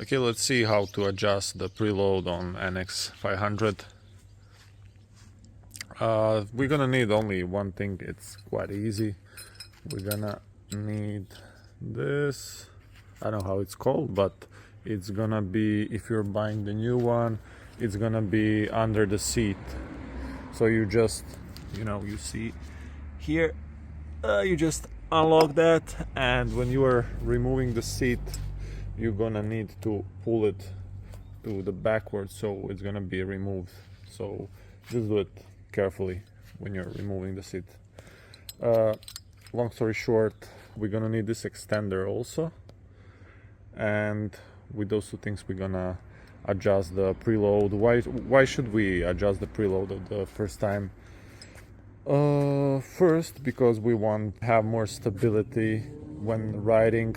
Okay, let's see how to adjust the preload on NX500. We're gonna need only one thing. It's quite easy. We're gonna need this. I don't know how it's called, but it's gonna be, if you're buying the new one, it's gonna be under the seat. So you just, you see here, you just unlock that, and when you are removing the seat, you're gonna need to pull it to the backwards, so it's gonna be removed. So just do it carefully when you're removing the seat. Long story short, we're gonna need this extender also, and with those two things we're gonna adjust the preload. Why should we adjust the preload at the first time? First, because we want to have more stability when riding.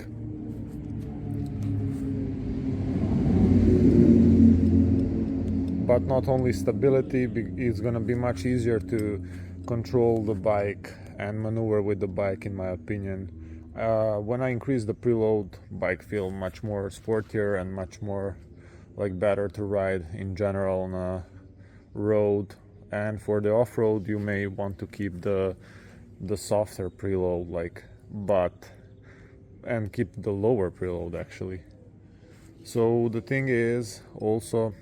But not only stability, it's gonna be much easier to control the bike and maneuver with the bike, in my opinion. When I increase the preload, bike feel much more sportier and much more like better to ride in general on a road. And for the off-road, you may want to keep the softer preload, and keep the lower preload actually. So the thing is also,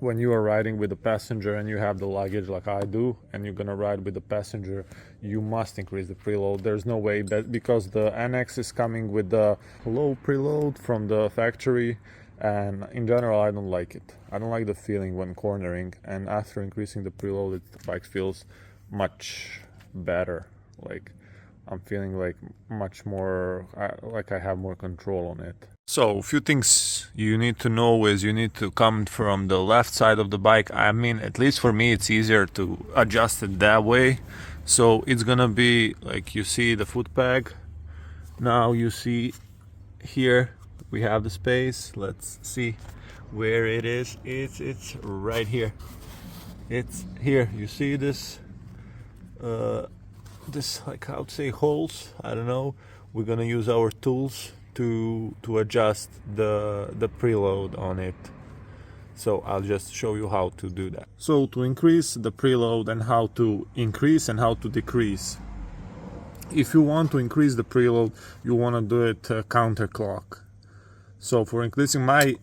when you are riding with a passenger and you have the luggage like I do, and you're gonna ride with the passenger, you must increase the preload. There's no way, because the NX is coming with the low preload from the factory, and in general I don't like it. I don't like the feeling when cornering, and after increasing the preload, the bike feels much better. Like I'm feeling like much more, like I have more control on it. So a few things you need to know is you need to come from the left side of the bike. I mean, at least for me, it's easier to adjust it that way. So it's gonna be like, you see the foot peg. Now you see here we have the space. Let's see where it is. It's right here. It's here. You see this? This, like, I would say, holes. I don't know. We're gonna use our tools to adjust the preload on it. So I'll just show you how to do that. So to increase the preload, and how to increase and how to decrease. If you want to increase the preload, you want to do it counterclock. So for increasing, my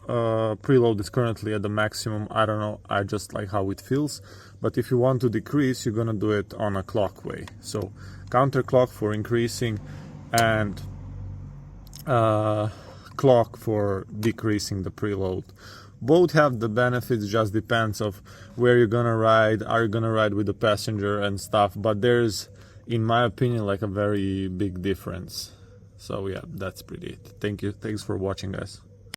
preload is currently at the maximum. I don't know, I just like how it feels. But if you want to decrease, you're gonna do it on a clock way. So counterclock for increasing, and clock for decreasing the preload. Both have the benefits, just depends of where you're gonna ride. Are you gonna ride with the passenger and stuff? But there's, in my opinion, like a very big difference. So yeah, that's pretty it. Thank you. Thanks for watching, guys.